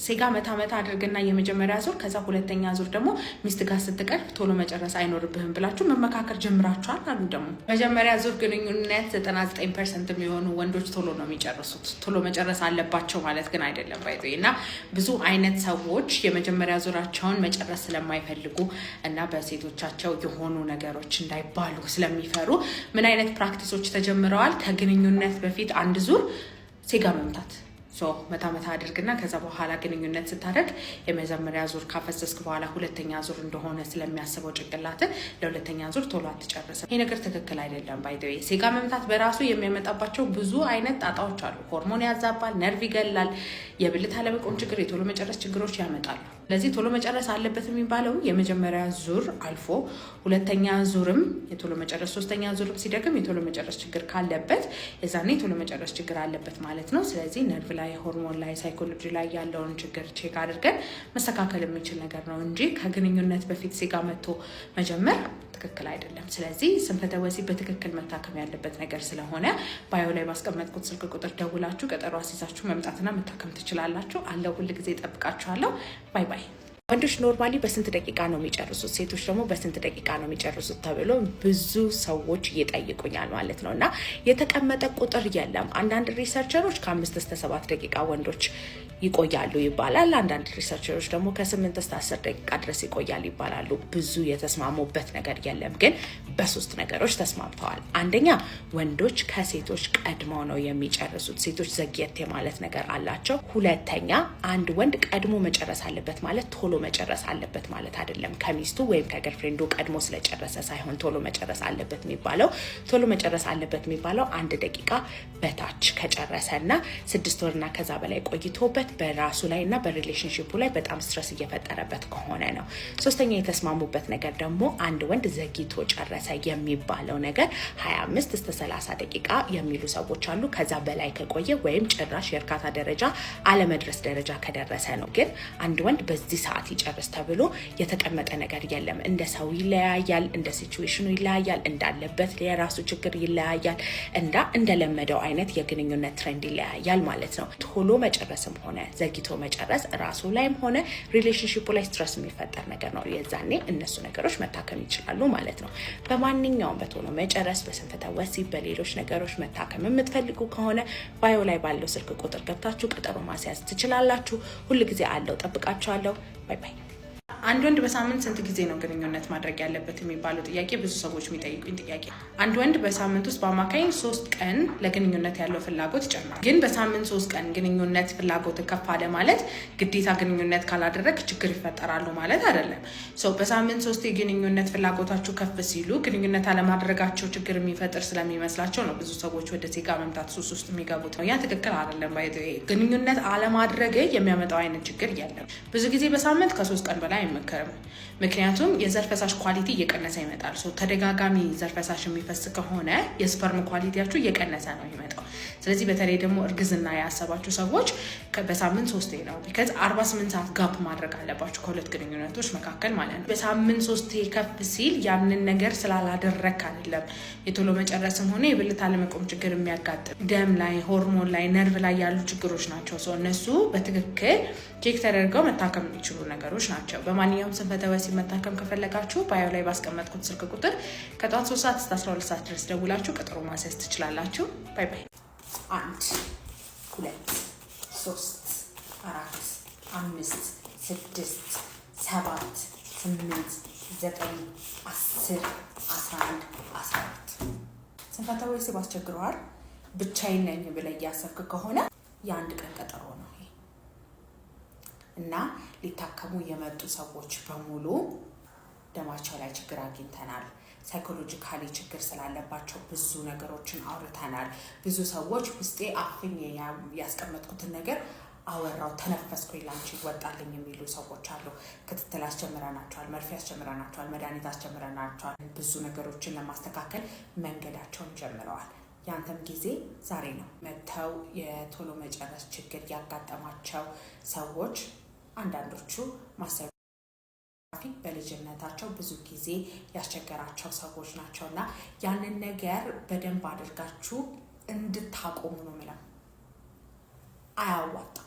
ሴጋ መታ አድርግና የመጀመሪያ ዙር ከዛ ሁለተኛ ዙር ደግሞ ሚስት ጋር ስትቀርብ ቶሎ መጨረስ አይኖርብህም ብላችሁ መመካከር ጀምራችኋል አሉ። ደግሞ መጀመሪያ ዙር ግንኙነት 99% የሚሆኑ ወንዶች ቶሎ ነው የሚጨርሱት። ቶሎ መጨረስ አለባቸው ማለት ግን አይደለም ባይዘይና ብዙ አይነት ሰዎች የመጀመሪያ ዙራቸውን መጨረስ ስለማይፈልጉ እና በሴቶቻቸው የሆኑ ነገሮች እንዳይባሉ ስለሚፈሩ ምን አይነት ፕራክቲሶች ተጀምረዋል? ከግንኙነት በፊት አንድ ዙር ሴጋ መምታት መታ አድርግና ከዛ በኋላ ግንኙነት ስታደርግ የመጀመሪያ ዙር ካፈሰስክ በኋላ ሁለተኛ ዙር እንደሆነ ስለሚያስበው ጭንቅላት ለሁለተኛ ዙር ቶሎ አትጨርስም። ይሄ ነገር ትክክል አይደለም። ባይዘይ ሴጋ መምታት በራሱ የሚያመጣባቸው ብዙ አይነት ጣጣዎች አሉ። ሆርሞን ያዛባል፣ ነርቭ ይገላል፣ የብልት አለመቆም ችግር፣ የቶሎ መጨረስ ችግሮች ያመጣሉ። ለዚህ ቶሎ መጨረስ አለበት የሚባለው የመጀመሪያ ዙር አልፎ ሁለተኛ ዙርም የቶሎ መጨረስ፣ ሶስተኛ ዙርም ሲደግም የቶሎ መጨረስ ችግር ካለበት የዛኔ ቶሎ መጨረስ ችግር አለበት ማለት ነው። ስለዚህ ነርቭ ላይ፣ ሆርሞን ላይ፣ ሳይኮሎጂ ላይ ያለውን ችግር ቼክ አድርገን መስተካከል የሚችል ነገር ነው እንጂ ከግንኙነት በፊት ሴጋ መጥቶ መጀመር ትክክል አይደለም። ስለዚህ ስንፈተ ወሲብ በትክክል መታከም ያለበት ነገር ስለሆነ ባዮ ላይ ባስቀመጥኩት ስልክ ቁጥር ደውላችሁ ቀጠሮ አስይዛችሁ መምጣትና መታከም ትችላላችሁ። አለው ሁሉ ጊዜ ጠብቃችኋለሁ። ባይ ባይ። ወንዶች ኖርማሊ በስንት ደቂቃ ነው የሚጨርሱት፣ ሴቶች ደግሞ በስንት ደቂቃ ነው የሚጨርሱት ተብሎ ብዙ ሰዎች እየጠይቁኛል ማለት ነው። እና የተቀመጠ ቁጥር የለም። አንዳንድ ሪሰርቸሮች ከ5 እስከ 7 ደቂቃ ወንዶች ይቆያሉ ይባላል። አንዳንድ ሪሰርቸሮች ደግሞ ከ8 እስከ 10 ደቂቃ ድረስ ይቆያሉ ይባላሉ። ብዙ የተስማሙበት ነገር የለም፣ ግን በሶስት ነገሮች ተስማምተዋል። አንደኛ ወንዶች ከሴቶች ቀድመው ነው የሚጨርሱት። ሴቶች ዘግየት ማለት ነገር አላቸው። ሁለተኛ አንድ ወንድ ቀድሞ መጨረስ አለበት ማለት ቶሎ መጨረስ አለበት ማለት አይደለም። ከሚስቱ ወይም ከገርፍሬንዱ ቀድሞ ስለጨረሰ ሳይሆን ቶሎ መጨረስ አለበት የሚባለው። ቶሎ መጨረስ አለበት የሚባለው 1 ደቂቃ በታች ከጨረሰና 6 ወርና ከዛ በላይ ቆይቶበት በራሱ ላይ እና በሪሌሽንሺፑ ላይ በጣም ስትረስ እየፈጠረበት ከሆነ ነው። ሶስተኛ የተስማሙበት ነገር ደግሞ አንድ ወንድ ዘግይቶ ጨረሰ የሚባለው ነገር 25 እስከ 30 ደቂቃ የሚሉ ሰዎች አሉ። ከዛ በላይ ከቆየ ወይም ጭራሽ የእርካታ ደረጃ አለመድረስ ደረጃ ከደረሰ ነው። ግን አንድ ወንድ በዚህ ሰዓት ይጨርስ ተብሎ የተቀመጠ ነገር የለም። እንደ ሰው ይለያያል፣ እንደ ሲቹዌሽኑ ይለያያል፣ እንዳለበት የራሱ ችግር ይለያያል፣ እንደለመደው አይነት የግንኙነት ትሬንድ ይለያያል ማለት ነው። ቶሎ መጨረስም ሆነ ዘግይቶ መጨረስ ራሱ ላይም ሆነ ሪሌሽንሺፑ ላይ ስትረስ የሚፈጠር ነገር ነው። የዛኔ እነሱ ነገሮች መታከም ይችላሉ ማለት ነው። በማንኛውም በቶሎ መጨረስ፣ በስንፈተ ወሲብ፣ በሌሎች ነገሮች መታከም የምትፈልጉ ከሆነ ባዮ ላይ ባለው ስልክ ቁጥር ገብታችሁ ቀጠሮ ማስያዝ ትችላላችሁ። ሁሉ ጊዜ አለው። ጠብቃችኋለሁ። ባይ ባይ። አንድ ወንድ በሳምንት ስንት ጊዜ ነው ግንኙነት ማድረግ ያለበት የሚባለው ጥያቄ ብዙ ሰዎች የሚጠይቁኝ ጥያቄ። አንድ ወንድ በሳምንት ውስጥ በአማካኝ 3 ቀን ለግንኙነት ያለው ፍላጎት ይጨምራል። ግን በሳምንት 3 ቀን ግንኙነት ፍላጎት ከፍ አለ ማለት ግዴታ ግንኙነት ካላደረግ ችግር ይፈጠራሉ ማለት አይደለም። በሳምንት 3 የግንኙነት ፍላጎታችሁ ከፍ ሲሉ ግንኙነት አለማድረጋቸው ችግር የሚፈጥር ስለሚመስላቸው ነው ብዙ ሰዎች ወደ ሴጋ መምታት ሱስ ውስጥ የሚገቡት ነው። ያ ትክክል አይደለም። ግንኙነት አለማድረግ የሚያመጣው አይነት ችግር የለም። ብዙ ጊዜ በሳምንት ከ3 ቀን በላይ አይመከርም። ምክንያቱም የዘር ፈሳሽ ኳሊቲ እየቀነሰ ይመጣል። ተደጋጋሚ ዘር ፈሳሽ የሚፈስ ከሆነ የስፐርም ኳሊቲያችሁ እየቀነሰ ነው ይመጣው። ስለዚህ በተለይ ደግሞ እርግዝና ያሰባችሁ ሰዎች በሳምንት 3 ነው። ቢካዝ 48 ሰዓት ጋፕ ማድረግ አለባችሁ ከሁለት ግንኙነቶች መካከል ማለት ነው። በሳምንት 3 ከፍ ሲል ያንን ነገር ስላላደረክ አይደለም የቶሎ መጨረስም ሆነ የብልት አለመቆም ችግር የሚያጋጥም ደም ላይ፣ ሆርሞን ላይ፣ ነርቭ ላይ ያሉ ችግሮች ናቸው። እነሱ በትክክል ቼክ ተደርገው መታከም የሚችሉ ነገሮች ናቸው። በማንኛውም ስንፈተ ወሲብ መታከም ከፈለጋችሁ ባዮ ላይ ባስቀመጥኩት ስልክ ቁጥር ከጠዋት 3 ሰዓት እስከ 12 ሰዓት ድረስ ደውላችሁ ቀጠሮ ማስያዝ ትችላላችሁ። ባይ ባይ። 1 2 3 4 5 6 7 8 9 10 11 12 ስንፈተ ወሲብ አስቸግረዋል ብቻዬን ነኝ ብለህ እያሰብክ ከሆነ የአንድ ቀን ቀጠሮ ነው እና ሊታከሙ የመጡ ሰዎች በሙሉ ደማቸው ላይ ችግር አግኝተናል። ሳይኮሎጂካሊ ችግር ስላለባቸው ብዙ ነገሮችን አውርተናል። ብዙ ሰዎች ውስጤ አፍኝ ያስቀመጥኩትን ነገር አወራው ተነፈስኩ ይላንቺ ይወጣልኝ የሚሉ ሰዎች አሉ። ክትትል አስጀምረናቸዋል፣ መርፌ አስጀምረናቸዋል፣ መድኃኒት አስጀምረናቸዋል። ብዙ ነገሮችን ለማስተካከል መንገዳቸውን ጀምረዋል። ያንተም ጊዜ ዛሬ ነው። መተው የቶሎ መጨረስ ችግር ያጋጠማቸው ሰዎች አንዳንዶቹ ማሰብ በልጅነታቸው ብዙ ጊዜ ያስቸገራቸው ሰዎች ናቸውና ያንን ነገር ነገር በደንብ አድርጋችሁ እንድታቆሙ ነው የሚለው። አያዋጣም።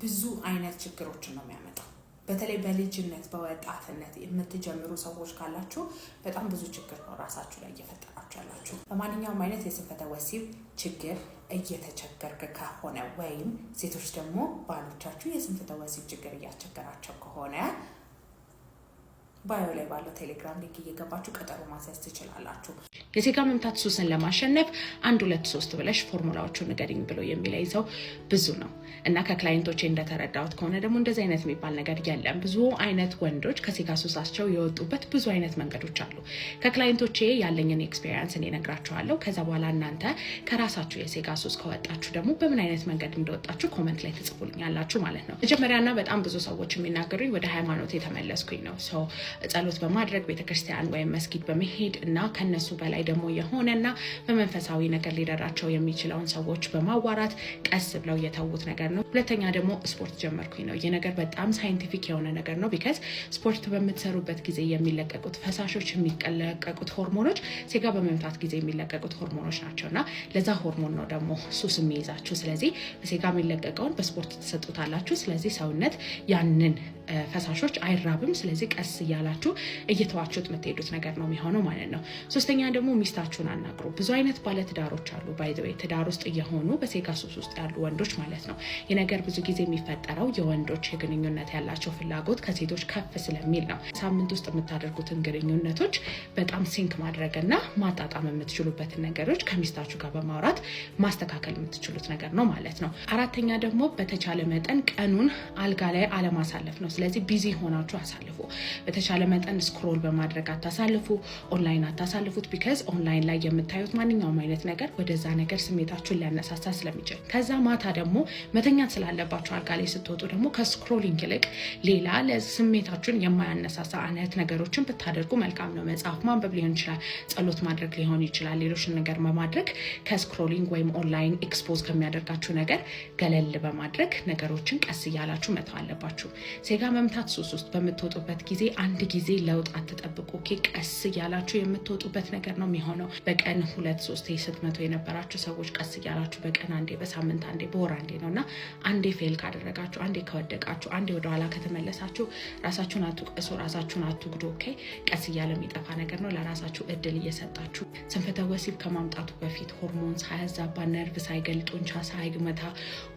ብዙ አይነት ችግሮችን ነው የሚያመጣው። በተለይ በልጅነት በወጣትነት የምትጀምሩ ሰዎች ካላችሁ በጣም ብዙ ችግር ነው ራሳችሁ ላይ እየፈጠራችሁ ያላችሁ። በማንኛውም አይነት የስንፈተ ወሲብ ችግር እየተቸገርክ ከሆነ ወይም ሴቶች ደግሞ ባሎቻችሁ የስንፈተ ወሲብ ችግር እያስቸገራቸው ከሆነ ባዮ ላይ ባለው ቴሌግራም ሊንክ እየገባችሁ ቀጠሮ ማስያዝ ትችላላችሁ። የሴጋ መምታት ሱስን ለማሸነፍ 1 2 3 ብለሽ ፎርሙላዎቹን ንገሪኝ ብሎ የሚለይ ሰው ብዙ ነው እና ከክላይንቶቼ እንደተረዳሁት ከሆነ ደግሞ እንደዚህ አይነት የሚባል ነገር የለም። ብዙ አይነት ወንዶች ከሴጋ ሱሳቸው የወጡበት ብዙ አይነት መንገዶች አሉ። ከክላይንቶቼ ያለኝን ኤክስፒሪየንስ እኔ እነግራችኋለሁ። ከዛ በኋላ እናንተ ከራሳችሁ የሴጋ ሱስ ከወጣችሁ ደግሞ በምን አይነት መንገድ እንደወጣችሁ ኮሜንት ላይ ትጽፉልኛላችሁ ማለት ነው። መጀመሪያና በጣም ብዙ ሰዎች የሚናገሩኝ ወደ ሃይማኖት የተመለስኩኝ ነው። ጸሎት በማድረግ ቤተክርስቲያን ወይም መስጊድ በመሄድ እና ከነሱ በላይ ደግሞ የሆነና በመንፈሳዊ ነገር ሊደራቸው የሚችለውን ሰዎች በማዋራት ቀስ ብለው የተውት ነገር ነው። ሁለተኛ ደግሞ ስፖርት ጀመርኩኝ ነው። ይህ ነገር በጣም ሳይንቲፊክ የሆነ ነገር ነው። ቢካዝ ስፖርት በምትሰሩበት ጊዜ የሚለቀቁት ፈሳሾች፣ የሚለቀቁት ሆርሞኖች ሴጋ በመምታት ጊዜ የሚለቀቁት ሆርሞኖች ናቸውና ለዛ ሆርሞን ነው ደግሞ ሱስ የሚይዛችሁ። ስለዚህ በሴጋ የሚለቀቀውን በስፖርት ትሰጡታላችሁ። ስለዚህ ሰውነት ያንን ፈሳሾች አይራብም። ስለዚህ ቀስ እያላችሁ እየተዋችሁት የምትሄዱት ነገር ነው የሚሆነው ማለት ነው። ሶስተኛ ደግሞ ሚስታችሁን አናግሩ። ብዙ አይነት ባለትዳሮች አሉ። ባይ ዘ ዌይ ትዳር ውስጥ እየሆኑ በሴጋ ሱስ ውስጥ ያሉ ወንዶች ማለት ነው። ይህ ነገር ብዙ ጊዜ የሚፈጠረው የወንዶች የግንኙነት ያላቸው ፍላጎት ከሴቶች ከፍ ስለሚል ነው። ሳምንት ውስጥ የምታደርጉትን ግንኙነቶች በጣም ሲንክ ማድረግና ማጣጣም የምትችሉበትን ነገሮች ከሚስታችሁ ጋር በማውራት ማስተካከል የምትችሉት ነገር ነው ማለት ነው። አራተኛ ደግሞ በተቻለ መጠን ቀኑን አልጋ ላይ አለማሳለፍ ነው። ስለዚህ ቢዚ ሆናችሁ አሳልፉ። በተቻለ መጠን ስክሮል በማድረግ አታሳልፉ፣ ኦንላይን አታሳልፉት። ቢካዝ ኦንላይን ላይ የምታዩት ማንኛውም አይነት ነገር ወደዛ ነገር ስሜታችሁን ሊያነሳሳ ስለሚችል። ከዛ ማታ ደግሞ መተኛት ስላለባችሁ አልጋ ላይ ስትወጡ ደግሞ ከስክሮሊንግ ይልቅ ሌላ ለስሜታችሁን የማያነሳሳ አይነት ነገሮችን ብታደርጉ መልካም ነው። መጽሐፍ ማንበብ ሊሆን ይችላል፣ ጸሎት ማድረግ ሊሆን ይችላል። ሌሎችን ነገር በማድረግ ከስክሮሊንግ ወይም ኦንላይን ኤክስፖዝ ከሚያደርጋችሁ ነገር ገለል በማድረግ ነገሮችን ቀስ እያላችሁ መተው አለባችሁ። ሴጋ መምታት ሱስ ውስጥ በምትወጡበት ጊዜ አንድ ጊዜ ለውጥ አትጠብቁ። ቀስ እያላችሁ የምትወጡበት ነገር ነው የሚሆነው። በቀን 2 3 ስትመቱ የነበራችሁ ሰዎች ቀስ እያላችሁ በቀን አንዴ፣ በሳምንት አንዴ፣ በወር አንዴ ነውና አንዴ ፌል ካደረጋችሁ፣ አንዴ ከወደቃችሁ፣ አንዴ ወደ ኋላ ከተመለሳችሁ ራሳችሁን አትውቀሱ፣ ራሳችሁን አትጉዱ። ቀስ እያለ የሚጠፋ ነገር ነው። ለራሳችሁ እድል እየሰጣችሁ ስንፈተ ወሲብ ከማምጣቱ በፊት ሆርሞን ሳያዛባ፣ ነርቭ ሳይገል፣ ጡንቻ ሳይመታ፣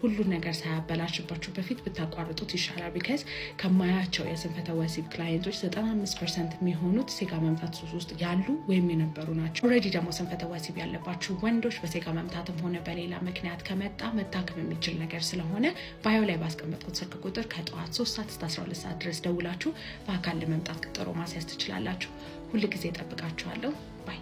ሁሉ ነገር ሳያበላሽባችሁ በፊት ብታቋርጡት ይሻላል። ቢካዝ ከማያቸው የስንፈተ ወሲብ ክላይንቶች 95% የሚሆኑት ሴጋ መምታት ሱስ ውስጥ ያሉ ወይም የነበሩ ናቸው። ኦልሬዲ ደግሞ ስንፈተ ወሲብ ያለባችሁ ወንዶች በሴጋ መምታትም ሆነ በሌላ ምክንያት ከመጣ መታከም የሚችል ነገር ስለሆነ ባዮ ላይ ባስቀመጥኩት ስልክ ቁጥር ከጠዋት 3 ሰዓት እስከ 12 ሰዓት ድረስ ደውላችሁ በአካል ለመምጣት ቀጠሮ ማስያዝ ትችላላችሁ። ሁልጊዜ እጠብቃችኋለሁ። ባይ።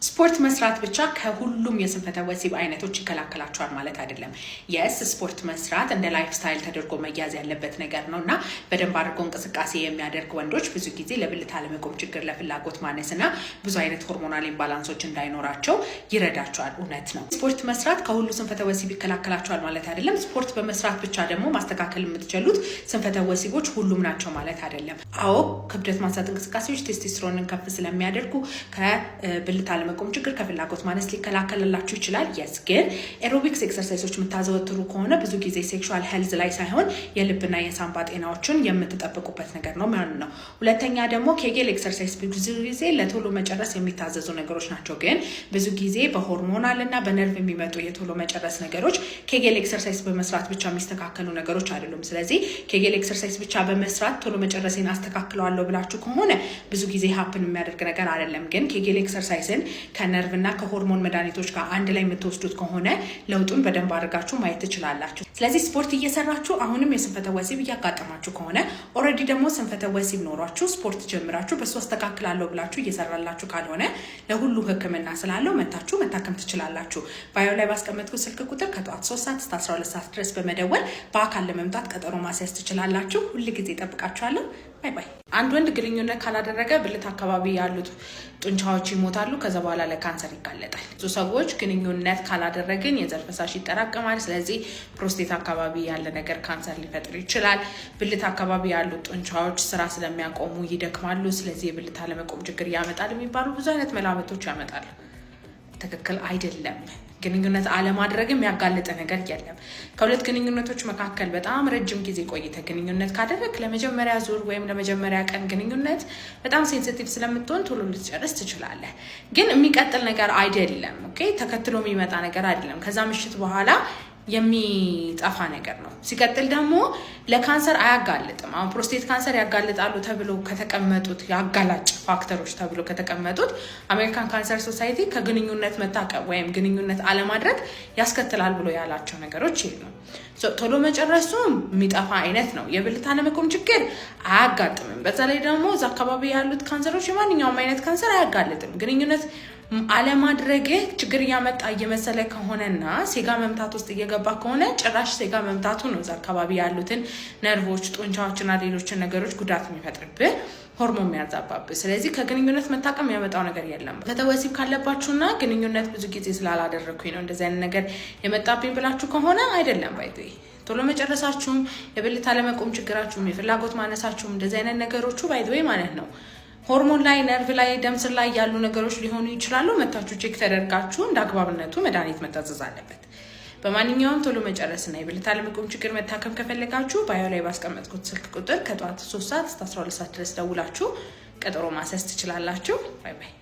ስፖርት መስራት ብቻ ከሁሉም የስንፈተ ወሲብ አይነቶች ይከላከላቸዋል ማለት አይደለም። የስ ስፖርት መስራት እንደ ላይፍ ስታይል ተደርጎ መያዝ ያለበት ነገር ነው እና በደንብ አድርጎ እንቅስቃሴ የሚያደርግ ወንዶች ብዙ ጊዜ ለብልት አለመቆም ችግር፣ ለፍላጎት ማነስ እና ብዙ አይነት ሆርሞናል ኢምባላንሶች እንዳይኖራቸው ይረዳቸዋል። እውነት ነው። ስፖርት መስራት ከሁሉ ስንፈተ ወሲብ ይከላከላቸዋል ማለት አይደለም። ስፖርት በመስራት ብቻ ደግሞ ማስተካከል የምትችሉት ስንፈተ ወሲቦች ሁሉም ናቸው ማለት አይደለም። አዎ ክብደት ማንሳት እንቅስቃሴዎች ቴስቶስትሮንን ከፍ ስለሚያደርጉ ከብልት መቆም ችግር፣ ከፍላጎት ማነስ ሊከላከልላችሁ ይችላል። የስ ግን ኤሮቢክስ ኤክሰርሳይሶች የምታዘወትሩ ከሆነ ብዙ ጊዜ ሴክሹዋል ሄልዝ ላይ ሳይሆን የልብና የሳምባ ጤናዎችን የምትጠብቁበት ነገር ነው ማለት ነው። ሁለተኛ ደግሞ ኬጌል ኤክሰርሳይዝ ብዙ ጊዜ ለቶሎ መጨረስ የሚታዘዙ ነገሮች ናቸው። ግን ብዙ ጊዜ በሆርሞናል እና በነርቭ የሚመጡ የቶሎ መጨረስ ነገሮች ኬጌል ኤክሰርሳይዝ በመስራት ብቻ የሚስተካከሉ ነገሮች አይደሉም። ስለዚህ ኬጌል ኤክሰርሳይዝ ብቻ በመስራት ቶሎ መጨረሴን አስተካክለዋለሁ ብላችሁ ከሆነ ብዙ ጊዜ ሀፕን የሚያደርግ ነገር አይደለም። ግን ኬጌል ኤክሰርሳይዝን ከነርቭ እና ከሆርሞን መድኃኒቶች ጋር አንድ ላይ የምትወስዱት ከሆነ ለውጡን በደንብ አድርጋችሁ ማየት ትችላላችሁ። ስለዚህ ስፖርት እየሰራችሁ አሁንም የስንፈተ ወሲብ እያጋጠማችሁ ከሆነ ኦልሬዲ ደግሞ ስንፈተ ወሲብ ኖሯችሁ ስፖርት ጀምራችሁ በሱ አስተካክላለሁ ብላችሁ እየሰራላችሁ ካልሆነ ለሁሉ ሕክምና ስላለው መታችሁ መታከም ትችላላችሁ። ባዮ ላይ ባስቀመጥኩት ስልክ ቁጥር ከጠዋት 3 ሰዓት እስከ 12 ሰዓት ድረስ በመደወል በአካል ለመምጣት ቀጠሮ ማስያዝ ትችላላችሁ። ሁልጊዜ እጠብቃችኋለሁ። ባይ ባይ። አንድ ወንድ ግንኙነት ካላደረገ ብልት አካባቢ ያሉት ጡንቻዎች ይሞታሉ። ከዛ በኋላ ለካንሰር ይጋለጣል። ብዙ ሰዎች ግንኙነት ካላደረግን የዘር ፈሳሽ ይጠራቀማል። ስለዚህ ፕሮስቴት አካባቢ ያለ ነገር ካንሰር ሊፈጥር ይችላል። ብልት አካባቢ ያሉት ጡንቻዎች ስራ ስለሚያቆሙ ይደክማሉ። ስለዚህ የብልት አለመቆም ችግር ያመጣል የሚባሉ ብዙ አይነት መላምቶች ያመጣሉ። ትክክል አይደለም። ግንኙነት አለማድረግም ያጋለጠ ነገር የለም። ከሁለት ግንኙነቶች መካከል በጣም ረጅም ጊዜ ቆይተ ግንኙነት ካደረግ ለመጀመሪያ ዙር ወይም ለመጀመሪያ ቀን ግንኙነት በጣም ሴንሲቲቭ ስለምትሆን ቶሎ ልትጨርስ ትችላለህ። ግን የሚቀጥል ነገር አይደለም። ኦኬ ተከትሎ የሚመጣ ነገር አይደለም። ከዛ ምሽት በኋላ የሚጠፋ ነገር ነው። ሲቀጥል ደግሞ ለካንሰር አያጋልጥም። አሁን ፕሮስቴት ካንሰር ያጋልጣሉ ተብሎ ከተቀመጡት ያጋላጭ ፋክተሮች ተብሎ ከተቀመጡት አሜሪካን ካንሰር ሶሳይቲ ከግንኙነት መታቀብ ወይም ግንኙነት አለማድረግ ያስከትላል ብሎ ያላቸው ነገሮች የሉም። ቶሎ መጨረሱ የሚጠፋ አይነት ነው። የብልት አለመቆም ችግር አያጋጥምም። በዛ ላይ ደግሞ እዛ አካባቢ ያሉት ካንሰሮች የማንኛውም አይነት ካንሰር አያጋልጥም። ግንኙነት አለማድረግ ችግር እያመጣ እየመሰለ ከሆነና ሴጋ መምታት ውስጥ እየገባ ከሆነ ጭራሽ ሴጋ መምታቱ ነው እዛ አካባቢ ያሉትን ነርቮች፣ ጡንቻዎችና ሌሎችን ነገሮች ጉዳት የሚፈጥርብህ ሆርሞን የሚያዛባብህ። ስለዚህ ከግንኙነት መታቀም ያመጣው ነገር የለም። ወሲብ ካለባችሁና ግንኙነት ብዙ ጊዜ ስላላደረኩኝ ነው እንደዚህ አይነት ነገር የመጣብኝ ብላችሁ ከሆነ አይደለም ባይቶ ቶሎ መጨረሳችሁም የብልት አለመቆም ችግራችሁም የፍላጎት ማነሳችሁም እንደዚህ አይነት ነገሮቹ ባይቶ ማለት ነው ሆርሞን ላይ ነርቭ ላይ ደም ስር ላይ ያሉ ነገሮች ሊሆኑ ይችላሉ። መታችሁ ቼክ ተደርጋችሁ እንደ አግባብነቱ መድኃኒት መታዘዝ አለበት። በማንኛውም ቶሎ መጨረስና የብልት አለመቆም ችግር መታከም ከፈለጋችሁ ባዮ ላይ ባስቀመጥኩት ስልክ ቁጥር ከጠዋት 3 ሰዓት እስከ 12 ሰዓት ድረስ ደውላችሁ ቀጠሮ ማሰስ ትችላላችሁ። ባይ ባይ።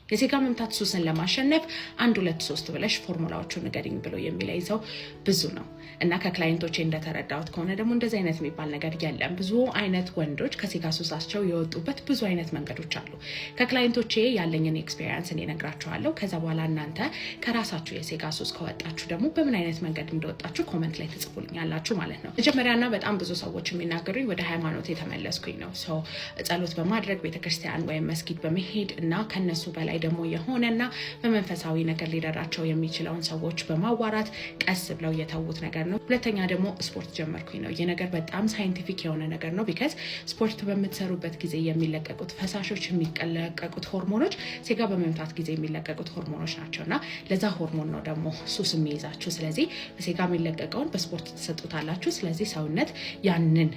የሴጋ መምታት ሱስን ለማሸነፍ 1 2 3 ብለሽ ፎርሙላዎቹን ንገሪኝ ብሎ የሚለኝ ሰው ብዙ ነው እና ከክላይንቶቼ እንደተረዳሁት ከሆነ ደግሞ እንደዚህ አይነት የሚባል ነገር የለም። ብዙ አይነት ወንዶች ከሴጋ ሱሳቸው የወጡበት ብዙ አይነት መንገዶች አሉ። ከክላይንቶቼ ያለኝን ኤክስፒሪየንስ እኔ እነግራችኋለሁ። ከዛ በኋላ እናንተ ከራሳችሁ የሴጋ ሱስ ከወጣችሁ ደግሞ በምን አይነት መንገድ እንደወጣችሁ ኮሜንት ላይ ትጽፉልኛላችሁ ማለት ነው። መጀመሪያና በጣም ብዙ ሰዎች የሚናገሩኝ ወደ ሃይማኖት የተመለስኩኝ ነው። ሰው ጸሎት በማድረግ ቤተክርስቲያን ወይም መስጊድ በመሄድ እና ከነሱ በላይ ደግሞ የሆነና በመንፈሳዊ ነገር ሊደራቸው የሚችለውን ሰዎች በማዋራት ቀስ ብለው የተውት ነገር ነው። ሁለተኛ ደግሞ ስፖርት ጀመርኩኝ ነው። ይህ ነገር በጣም ሳይንቲፊክ የሆነ ነገር ነው። ቢካዝ ስፖርት በምትሰሩበት ጊዜ የሚለቀቁት ፈሳሾች፣ የሚለቀቁት ሆርሞኖች ሴጋ በመምታት ጊዜ የሚለቀቁት ሆርሞኖች ናቸውና ለዛ ሆርሞን ነው ደግሞ ሱስ የሚይዛችሁ። ስለዚህ በሴጋ የሚለቀቀውን በስፖርት ትሰጡታላችሁ። ስለዚህ ሰውነት ያንን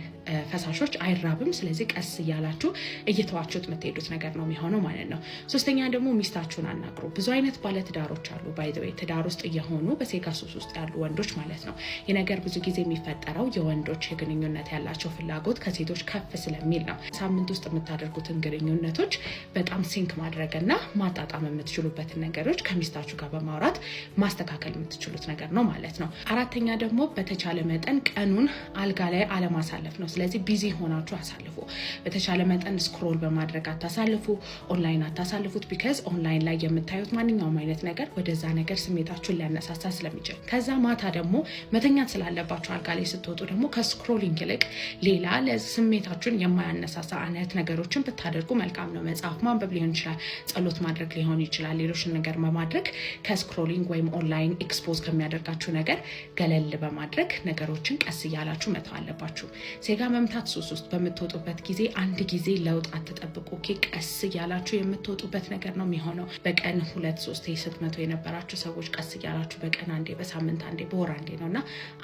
ፈሳሾች አይራብም። ስለዚህ ቀስ እያላችሁ እየተዋችሁት የምትሄዱት ነገር ነው የሚሆነው ማለት ነው። ሶስተኛ ደግሞ ሚስታችሁን አናግሩ። ብዙ አይነት ባለትዳሮች አሉ። ባይ ዘ ዌይ ትዳር ውስጥ እየሆኑ በሴጋ ሱስ ውስጥ ያሉ ወንዶች ማለት ነው። ይህ ነገር ብዙ ጊዜ የሚፈጠረው የወንዶች የግንኙነት ያላቸው ፍላጎት ከሴቶች ከፍ ስለሚል ነው። ሳምንት ውስጥ የምታደርጉትን ግንኙነቶች በጣም ሲንክ ማድረግና ማጣጣም የምትችሉበትን ነገሮች ከሚስታችሁ ጋር በማውራት ማስተካከል የምትችሉት ነገር ነው ማለት ነው። አራተኛ ደግሞ በተቻለ መጠን ቀኑን አልጋ ላይ አለማሳለፍ ነው። ስለዚህ ቢዚ ሆናችሁ አሳልፉ። በተቻለ መጠን ስክሮል በማድረግ አታሳልፉ። ኦንላይን አታሳልፉት። ቢካዝ ኦንላይን ላይ የምታዩት ማንኛውም አይነት ነገር ወደዛ ነገር ስሜታችሁን ሊያነሳሳ ስለሚችል። ከዛ ማታ ደግሞ መተኛት ስላለባችሁ አልጋ ላይ ስትወጡ ደግሞ ከስክሮሊንግ ይልቅ ሌላ ለስሜታችሁን የማያነሳሳ አይነት ነገሮችን ብታደርጉ መልካም ነው። መጽሐፍ ማንበብ ሊሆን ይችላል፣ ጸሎት ማድረግ ሊሆን ይችላል። ሌሎችን ነገር በማድረግ ከስክሮሊንግ ወይም ኦንላይን ኤክስፖዝ ከሚያደርጋችሁ ነገር ገለል በማድረግ ነገሮችን ቀስ እያላችሁ መተው አለባችሁ። ሴጋ መምታት ሱስ ውስጥ በምትወጡበት ጊዜ አንድ ጊዜ ለውጥ አትጠብቁ። ቀስ እያላችሁ የምትወጡበት ነገር ነው የሚሆነው። በቀን 2 3 ስትመቱ የነበራችሁ ሰዎች ቀስ እያላችሁ በቀን አንዴ፣ በሳምንት አንዴ፣ በወር አንዴ ነውና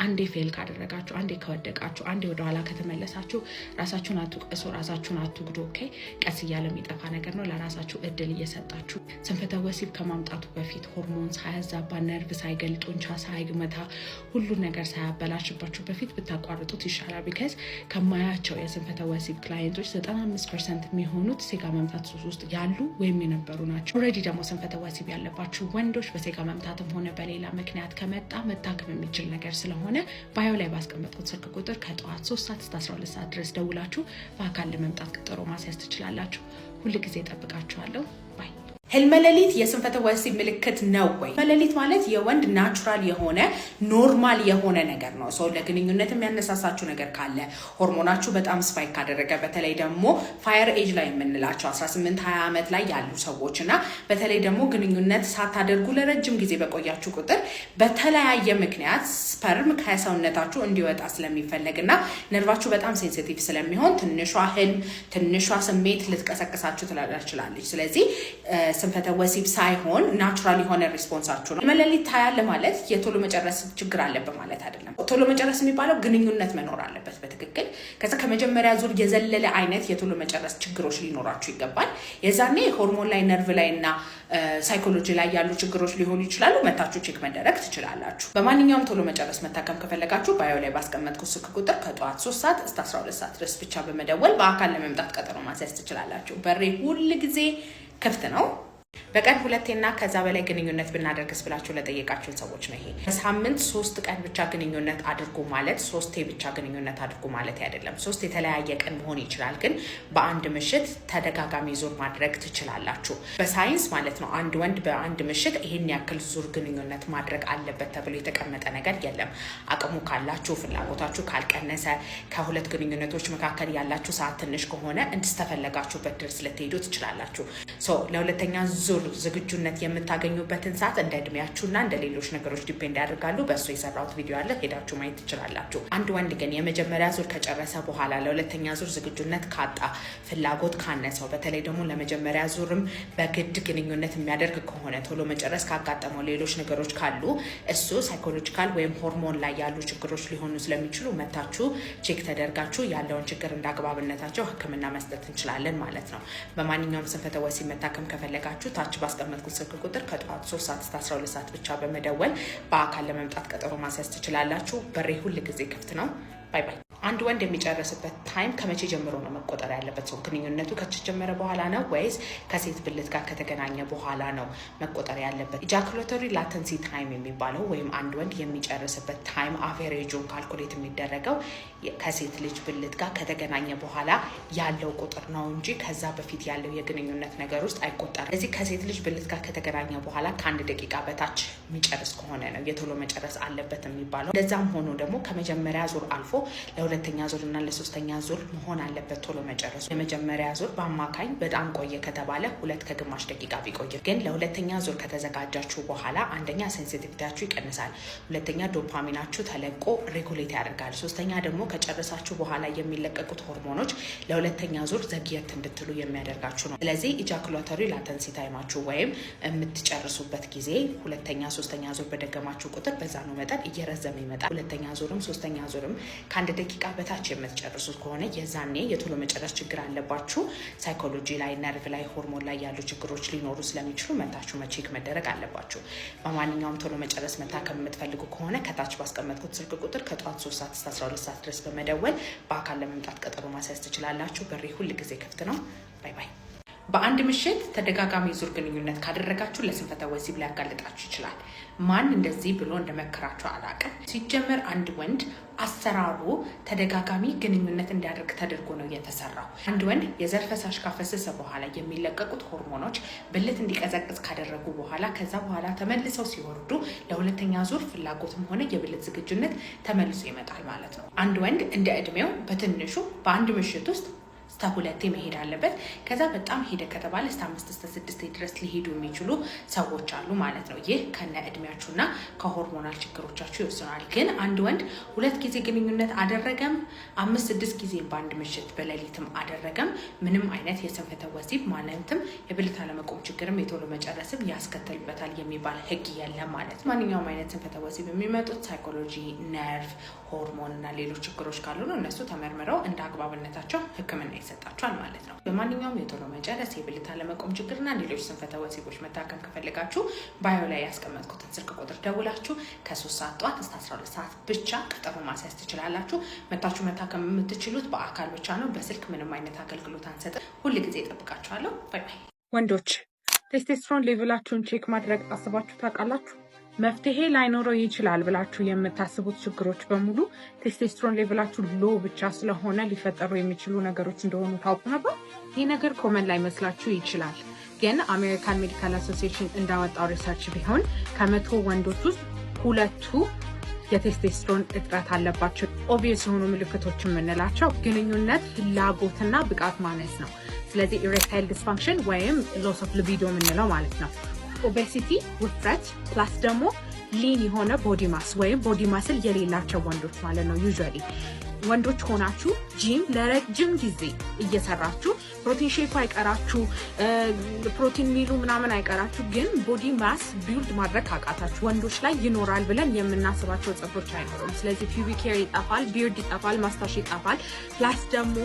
አንዴ ፌል ካደረጋችሁ፣ አንዴ ከወደቃችሁ፣ አንዴ ወደ ኋላ ከተመለሳችሁ ራሳችሁን አትውቀሱ፣ ራሳችሁን አትጉዱ። ቀስ እያለ የሚጠፋ ነገር ነው። ለራሳችሁ እድል እየሰጣችሁ ስንፈተ ወሲብ ከማምጣቱ በፊት ሆርሞን ሳያዛባ፣ ነርቭ ሳይገል፣ ጡንቻ ሳይመታ፣ ሁሉ ነገር ሳያበላሽባችሁ በፊት ብታቋርጡት ይሻላል። ቢካዝ ከማያቸው የስንፈተ ወሲብ ክላይንቶች 95% የሚሆኑት ሴጋ መምታት ሱስ ውስጥ ያሉ ወይም የነበሩ ናቸው። ኦልሬዲ ደግሞ ስንፈተ ወሲብ ያለባችሁ ወንዶች በሴጋ መምታትም ሆነ በሌላ ምክንያት ከመጣ መታከም የሚችል ነገር ስለሆነ ባዮ ላይ ባስቀመጥኩት ስልክ ቁጥር ከጠዋት 3 ሰዓት እስከ 12 ሰዓት ድረስ ደውላችሁ በአካል ለመምጣት ቀጠሮ ማስያዝ ትችላላችሁ። ሁል ጊዜ ጠብቃችኋለሁ። ባይ። ህልመ ሌሊት የስንፈተ ወሲብ ምልክት ነው ወይ? ህልመ ሌሊት ማለት የወንድ ናቹራል የሆነ ኖርማል የሆነ ነገር ነው። ሰው ለግንኙነት የሚያነሳሳችሁ ነገር ካለ፣ ሆርሞናችሁ በጣም ስፓይክ ካደረገ፣ በተለይ ደግሞ ፋየር ኤጅ ላይ የምንላቸው 18-20 ዓመት ላይ ያሉ ሰዎች እና በተለይ ደግሞ ግንኙነት ሳታደርጉ ለረጅም ጊዜ በቆያችሁ ቁጥር በተለያየ ምክንያት ስፐርም ከሰውነታችሁ እንዲወጣ ስለሚፈለግና ነርቫችሁ በጣም ሴንሲቲቭ ስለሚሆን ትንሿ ህልም፣ ትንሿ ስሜት ልትቀሰቅሳችሁ ትችላለች። ስለዚህ ስንፈተ ወሲብ ሳይሆን ናቹራል የሆነ ሪስፖንሳችሁ ነው። መለሊት ታያለ ማለት የቶሎ መጨረስ ችግር አለበት ማለት አይደለም። ቶሎ መጨረስ የሚባለው ግንኙነት መኖር አለበት በትክክል። ከዛ ከመጀመሪያ ዙር የዘለለ አይነት የቶሎ መጨረስ ችግሮች ሊኖራችሁ ይገባል። የዛኔ ሆርሞን ላይ ነርቭ ላይ እና ሳይኮሎጂ ላይ ያሉ ችግሮች ሊሆኑ ይችላሉ። መታችሁ ቼክ መደረግ ትችላላችሁ። በማንኛውም ቶሎ መጨረስ መታከም ከፈለጋችሁ ባዮ ላይ ባስቀመጥኩት ስልክ ቁጥር ከጠዋት 3 ሰዓት እስከ 12 ሰዓት ድረስ ብቻ በመደወል በአካል ለመምጣት ቀጠሮ ማስያዝ ትችላላችሁ። በሬ ሁል ጊዜ ክፍት ነው። በቀን 2ና ከዛ በላይ ግንኙነት ብናደርግስ ብላችሁ ለጠየቃችሁን ሰዎች ነው ይሄ። በሳምንት 3 ቀን ብቻ ግንኙነት አድርጉ ማለት 3 ብቻ ግንኙነት አድርጉ ማለት አይደለም። 3 የተለያየ ቀን መሆን ይችላል፣ ግን በአንድ ምሽት ተደጋጋሚ ዙር ማድረግ ትችላላችሁ። በሳይንስ ማለት ነው አንድ ወንድ በአንድ ምሽት ይሄን ያክል ዙር ግንኙነት ማድረግ አለበት ተብሎ የተቀመጠ ነገር የለም። አቅሙ ካላችሁ፣ ፍላጎታችሁ ካልቀነሰ፣ ከሁለት ግንኙነቶች መካከል ያላችሁ ሰዓት ትንሽ ከሆነ እንድትፈለጋችሁበት ድረስ ልትሄዱ ትችላላችሁ። ለሁለተኛ ዙር ዝግጁነት የምታገኙበትን ሰዓት እንደ እድሜያችሁና እንደ ሌሎች ነገሮች ዲፔንድ ያደርጋሉ። በእሱ የሰራሁት ቪዲዮ አለ፣ ሄዳችሁ ማየት ትችላላችሁ። አንድ ወንድ ግን የመጀመሪያ ዙር ከጨረሰ በኋላ ለሁለተኛ ዙር ዝግጁነት ካጣ፣ ፍላጎት ካነሰው፣ በተለይ ደግሞ ለመጀመሪያ ዙርም በግድ ግንኙነት የሚያደርግ ከሆነ ቶሎ መጨረስ ካጋጠመው ሌሎች ነገሮች ካሉ እሱ ሳይኮሎጂካል ወይም ሆርሞን ላይ ያሉ ችግሮች ሊሆኑ ስለሚችሉ መታችሁ ቼክ ተደርጋችሁ ያለውን ችግር እንዳግባብነታቸው ሕክምና መስጠት እንችላለን ማለት ነው። በማንኛውም ስንፈተ ወሲብ መታከም ከፈለጋችሁ ታች ባስቀመጥኩት ስልክ ቁጥር ከጠዋት 3 ሰዓት እስከ 12 ሰዓት ብቻ በመደወል በአካል ለመምጣት ቀጠሮ ማስያዝ ትችላላችሁ። በሬ ሁል ጊዜ ክፍት ነው። ባይ ባይ። አንድ ወንድ የሚጨርስበት ታይም ከመቼ ጀምሮ ነው መቆጠር ያለበት? ሰው ግንኙነቱ ከተጀመረ በኋላ ነው ወይስ ከሴት ብልት ጋር ከተገናኘ በኋላ ነው መቆጠር ያለበት? ኢጃኩሌተሪ ላተንሲ ታይም የሚባለው ወይም አንድ ወንድ የሚጨርስበት ታይም አቨሬጁን ካልኩሌት የሚደረገው ከሴት ልጅ ብልት ጋር ከተገናኘ በኋላ ያለው ቁጥር ነው እንጂ ከዛ በፊት ያለው የግንኙነት ነገር ውስጥ አይቆጠርም። እዚህ ከሴት ልጅ ብልት ጋር ከተገናኘ በኋላ ከ1 ደቂቃ በታች የሚጨርስ ከሆነ ነው የቶሎ መጨረስ አለበት የሚባለው። እንደዛም ሆኖ ደግሞ ከመጀመሪያ ዙር አልፎ ለሁለተኛ ዙር እና ለሶስተኛ ዙር መሆን አለበት ቶሎ መጨረሱ። የመጀመሪያ ዙር በአማካኝ በጣም ቆየ ከተባለ 2.5 ደቂቃ ቢቆይ፣ ግን ለሁለተኛ ዙር ከተዘጋጃችሁ በኋላ አንደኛ ሴንሲቲቪቲያችሁ ይቀንሳል፣ ሁለተኛ ዶፓሚናችሁ ተለቆ ሬጉሌት ያደርጋል፣ ሶስተኛ ደግሞ ከጨረሳችሁ በኋላ የሚለቀቁት ሆርሞኖች ለሁለተኛ ዙር ዘግየት እንድትሉ የሚያደርጋችሁ ነው። ስለዚህ ኢጃኩሌተሪ ላተንሲ ታይማችሁ ወይም የምትጨርሱበት ጊዜ ሁለተኛ ሶስተኛ ዙር በደገማችሁ ቁጥር በዛ ነው መጠን እየረዘመ ይመጣል። ሁለተኛ ዙርም ሶስተኛ ዙርም ከ1 ደቂቃ በታች የምትጨርሱት ከሆነ የዛኔ የቶሎ መጨረስ ችግር አለባችሁ። ሳይኮሎጂ ላይ፣ ነርቭ ላይ፣ ሆርሞን ላይ ያሉ ችግሮች ሊኖሩ ስለሚችሉ መታችሁ ቼክ መደረግ አለባችሁ። በማንኛውም ቶሎ መጨረስ መታከም የምትፈልጉ ከሆነ ከታች ባስቀመጥኩት ስልክ ቁጥር ከጠዋት 3 ሰዓት እስከ 12 ሰዓት ድረስ በመደወል በአካል ለመምጣት ቀጠሮ ማስያዝ ትችላላችሁ። በሬ ሁል ጊዜ ክፍት ነው። ባይ ባይ። በአንድ ምሽት ተደጋጋሚ ዙር ግንኙነት ካደረጋችሁ ለስንፈተ ወሲብ ሊያጋልጣችሁ ይችላል። ማን እንደዚህ ብሎ እንደመከራችሁ አላውቅም። ሲጀመር አንድ ወንድ አሰራሩ ተደጋጋሚ ግንኙነት እንዲያደርግ ተደርጎ ነው የተሰራው። አንድ ወንድ የዘር ፈሳሽ ካፈሰሰ በኋላ የሚለቀቁት ሆርሞኖች ብልት እንዲቀዘቅዝ ካደረጉ በኋላ ከዛ በኋላ ተመልሰው ሲወርዱ ለሁለተኛ ዙር ፍላጎትም ሆነ የብልት ዝግጁነት ተመልሶ ይመጣል ማለት ነው። አንድ ወንድ እንደ እድሜው በትንሹ በአንድ ምሽት ውስጥ እስከ 2 መሄድ አለበት። ከዛ በጣም ሄደ ከተባለ እስከ 5 እስከ 6 ድረስ ሊሄዱ የሚችሉ ሰዎች አሉ ማለት ነው። ይህ ከነ እድሜያችሁና ከሆርሞናል ችግሮቻችሁ ይወስናል። ግን አንድ ወንድ 2 ጊዜ ግንኙነት አደረገም 5-6 ጊዜ በአንድ ምሽት በሌሊትም አደረገም ምንም አይነት የስንፈተ ወሲብ ማለትም የብልት አለመቆም ችግርም የቶሎ መጨረስም ያስከትልበታል የሚባል ህግ የለም ማለት ነው። ማንኛውም አይነት ስንፈተ ወሲብ የሚመጡት ሳይኮሎጂ፣ ነርቭ፣ ሆርሞን እና ሌሎች ችግሮች ካሉ ነው እነሱ ተመርምረው እንደ አግባብነታቸው ህክምና ይሰጣችኋል ማለት ነው። በማንኛውም የቶሎ መጨረስ፣ የብልት አለመቆም ችግርና ሌሎች ስንፈተ ወሲቦች መታከም ከፈለጋችሁ ባዮ ላይ ያስቀመጥኩትን ስልክ ቁጥር ደውላችሁ ከ3 ሰዓት ጠዋት እስከ 12 ሰዓት ብቻ ቀጠሮ ማስያዝ ትችላላችሁ። መታችሁ መታከም የምትችሉት በአካል ብቻ ነው። በስልክ ምንም አይነት አገልግሎት አንሰጥም። ሁል ጊዜ እጠብቃችኋለሁ። ባይ ባይ። ወንዶች ቴስቴስትሮን ሌቭላችሁን ቼክ ማድረግ አስባችሁ ታውቃላችሁ? መፍትሄ ላይኖረው ይችላል ብላችሁ የምታስቡት ችግሮች በሙሉ ቴስቴስትሮን ሌቭላችሁ ሎ ብቻ ስለሆነ ሊፈጠሩ የሚችሉ ነገሮች እንደሆኑ ታውቁ ነበር? ይህ ነገር ኮመን ላይ መስላችሁ ይችላል፣ ግን አሜሪካን ሜዲካል አሶሲዬሽን እንዳወጣው ሪሰርች ቢሆን ከ100 ወንዶች ውስጥ 2 የቴስቴስትሮን እጥረት አለባቸው። ኦብቪየስ የሆኑ ምልክቶች የምንላቸው ግንኙነት ፍላጎትና ብቃት ማነስ ነው። ስለዚህ ኢሬክታይል ዲስፋንክሽን ወይም ሎስ ኦፍ ሊቢዶ የምንለው ማለት ነው። ኦቤሲቲ፣ ውፍረት ፕላስ ደግሞ ሊን የሆነ ቦዲ ማስ ወይም ቦዲ ማስል የሌላቸው ወንዶች ማለት ነው። ዩዥዋሊ ወንዶች ሆናችሁ ጂም ለረጅም ጊዜ እየሰራችሁ ፕሮቲን ሼክ አይቀራችሁ፣ ፕሮቲን ሚሉ ምናምን አይቀራችሁ፣ ግን ቦዲ ማስ ቢልድ ማድረግ አቃታችሁ ወንዶች ላይ ይኖራል ብለን የምናስባቸው ፀጉሮች አይኖሩም። ስለዚህ ፒዩቢክ ሄር ይጠፋል፣ ቢርድ ይጠፋል፣ ማስታሽ ይጠፋል። ፕላስ ደግሞ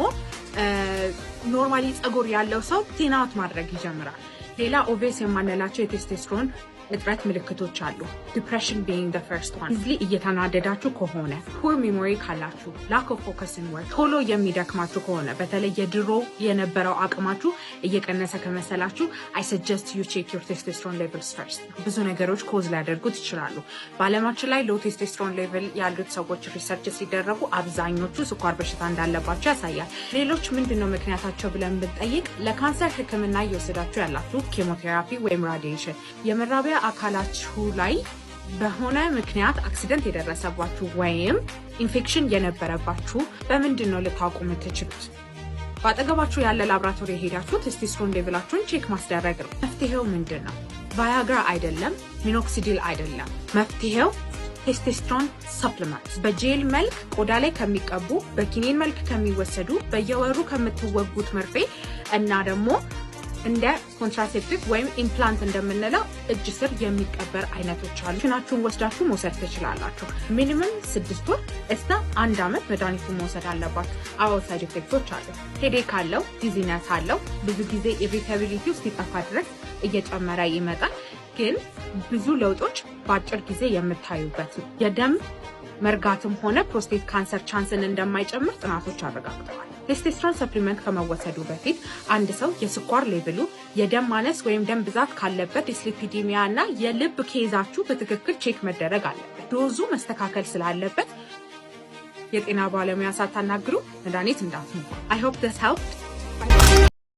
ኖርማሊ ፀጉር ያለው ሰው ቲናውት ማድረግ ይጀምራል። ሌላ ኦቬስ የማንላቸው የቴስቴስትሮን እጥረት ምልክቶች አሉ። ዲፕሬሽን ቢንግ ዘ ፈርስት ዋን። ኢዝሊ እየተናደዳችሁ ከሆነ፣ ፑር ሜሞሪ ካላችሁ፣ ላክ ኦፍ ፎከስ ኢን ወርክ፣ ቶሎ የሚደክማችሁ ከሆነ፣ በተለይ የድሮ የነበረው አቅማችሁ እየቀነሰ ከመሰላችሁ አይ ሰጀስት ዩ ቼክ ዩር ቴስቴስትሮን ሌቭልስ ፈርስት። ብዙ ነገሮች ኮዝ ሊያደርጉት ይችላሉ። በዓለማችን ላይ ሎ ቴስቴስትሮን ሌቭል ያሉት ሰዎች ሪሰርች ሲደረጉ አብዛኞቹ ስኳር በሽታ እንዳለባቸው ያሳያል። ሌሎች ምንድነው ምክንያታቸው ብለን ብንጠይቅ ለካንሰር ሕክምና እየወሰዳችሁ ያላችሁ ኬሞቴራፒ ወይም ራዲዬሽን፣ የመራቢያ አካላችሁ ላይ በሆነ ምክንያት አክሲደንት የደረሰባችሁ ወይም ኢንፌክሽን የነበረባችሁ በምንድን ነው ልታውቁ የምትችሉት? በአጠገባችሁ ያለ ላብራቶሪ ሄዳችሁ ቴስቴስትሮን ሌቭላችሁን ቼክ ማስደረግ ነው። መፍትሄው ምንድን ነው? ቫያግራ አይደለም፣ ሚኖክሲዲል አይደለም። መፍትሄው ቴስቴስትሮን ሰፕሊመንት በጄል መልክ ቆዳ ላይ ከሚቀቡ፣ በኪኒን መልክ ከሚወሰዱ፣ በየወሩ ከምትወጉት መርፌ እና ደግሞ እንደ ኮንትራሴፕቲቭ ወይም ኢምፕላንት እንደምንለው እጅ ስር የሚቀበር አይነቶች አሉ። ሽናችሁን ወስዳችሁ መውሰድ ትችላላችሁ። ሚኒመም 6 ወር እስከ 1 ዓመት መድኃኒቱን መውሰድ አለባችሁ። አዎ ሳይድ ኢፌክቶች አሉ። ሄዴክ አለው፣ ዲዚነስ አለው። ብዙ ጊዜ ኢሪታቢሊቲው እስኪጠፋ ድረስ እየጨመረ ይመጣል። ግን ብዙ ለውጦች በአጭር ጊዜ የምታዩበት ነው። የደም መርጋትም ሆነ ፕሮስቴት ካንሰር ቻንስን እንደማይጨምር ጥናቶች አረጋግጠዋል። ቴስቴስትሮን ሰፕሊመንት ከመወሰዱ በፊት አንድ ሰው የስኳር ሌቭሉ፣ የደም ማነስ ወይም ደም ብዛት ካለበት፣ ዲስሊፒዲሚያ እና የልብ ኬዛችሁ በትክክል ቼክ መደረግ አለበት። ዶዙ መስተካከል ስላለበት የጤና ባለሙያ ሳታናግሩ መድኃኒት እንዳትሙ። I hope this helped.